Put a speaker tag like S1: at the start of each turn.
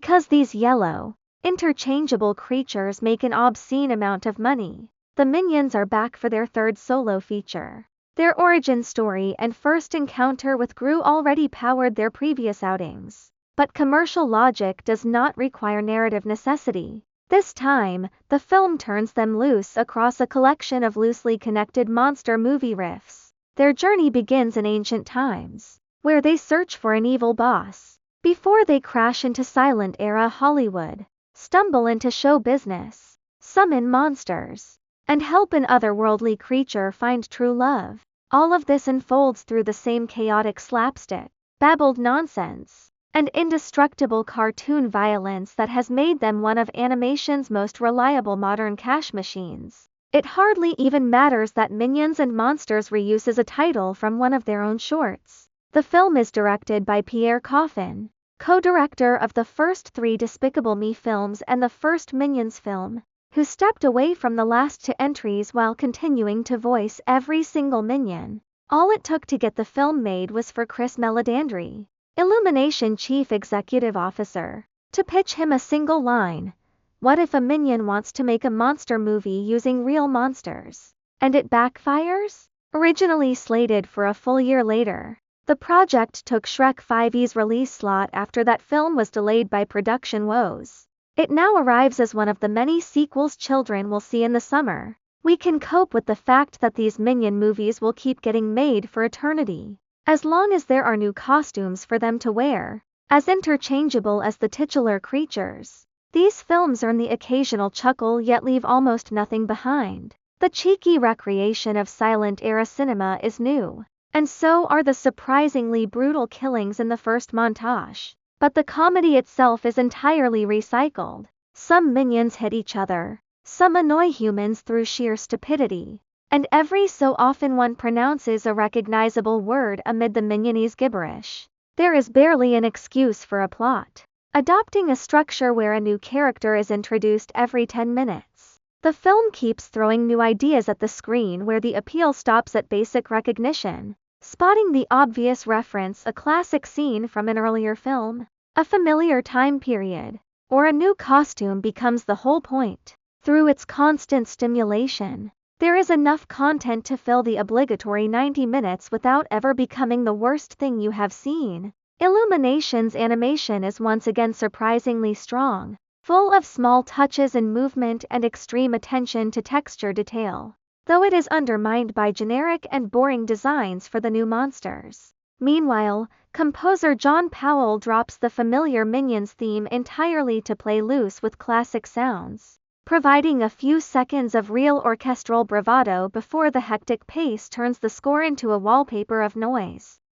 S1: Because these yellow, interchangeable creatures make an obscene amount of money, the Minions are back for their third solo feature. Their origin story and first encounter with Gru already powered their previous outings. But commercial logic does not require narrative necessity. This time, the film turns them loose across a collection of loosely connected monster movie riffs. Their journey begins in ancient times, where they search for an evil boss, before they crash into silent-era Hollywood, stumble into show business, summon monsters, and help an otherworldly creature find true love. All of this unfolds through the same chaotic slapstick, babbled nonsense, and indestructible cartoon violence that has made them one of animation's most reliable modern cash machines. It hardly even matters that Minions and Monsters reuses a title from one of their own shorts. The film is directed by Pierre Coffin, co-director of the first 3 Despicable Me films and the first Minions film, who stepped away from the last 2 entries while continuing to voice every single Minion. All it took to get the film made was for Chris Meledandri, Illumination Chief Executive Officer, to pitch him a single line: "What if a Minion wants to make a monster movie using real monsters?" And it backfires? Originally slated for a full year later, the project took Shrek 5's release slot after that film was delayed by production woes. It now arrives as one of the many sequels children will see in the summer. We can cope with the fact that these Minion movies will keep getting made for eternity, as long as there are new costumes for them to wear, as interchangeable as the titular creatures. These films earn the occasional chuckle yet leave almost nothing behind. The cheeky recreation of silent-era cinema is new, and so are the surprisingly brutal killings in the first montage. But the comedy itself is entirely recycled. Some Minions hit each other, some annoy humans through sheer stupidity, and every so often one pronounces a recognizable word amid the Minionese gibberish. There is barely an excuse for a plot, adopting a structure where a new character is introduced every 10 minutes. The film keeps throwing new ideas at the screen where the appeal stops at basic recognition. Spotting the obvious reference, a classic scene from an earlier film, a familiar time period, or a new costume becomes the whole point. Through its constant stimulation, there is enough content to fill the obligatory 90 minutes without ever becoming the worst thing you have seen. Illumination's animation is once again surprisingly strong, full of small touches in movement and extreme attention to texture detail, though it is undermined by generic and boring designs for the new monsters. Meanwhile, composer John Powell drops the familiar Minions theme entirely to play loose with classic sounds, providing a few seconds of real orchestral bravado before the hectic pace turns the score into a wallpaper of noise.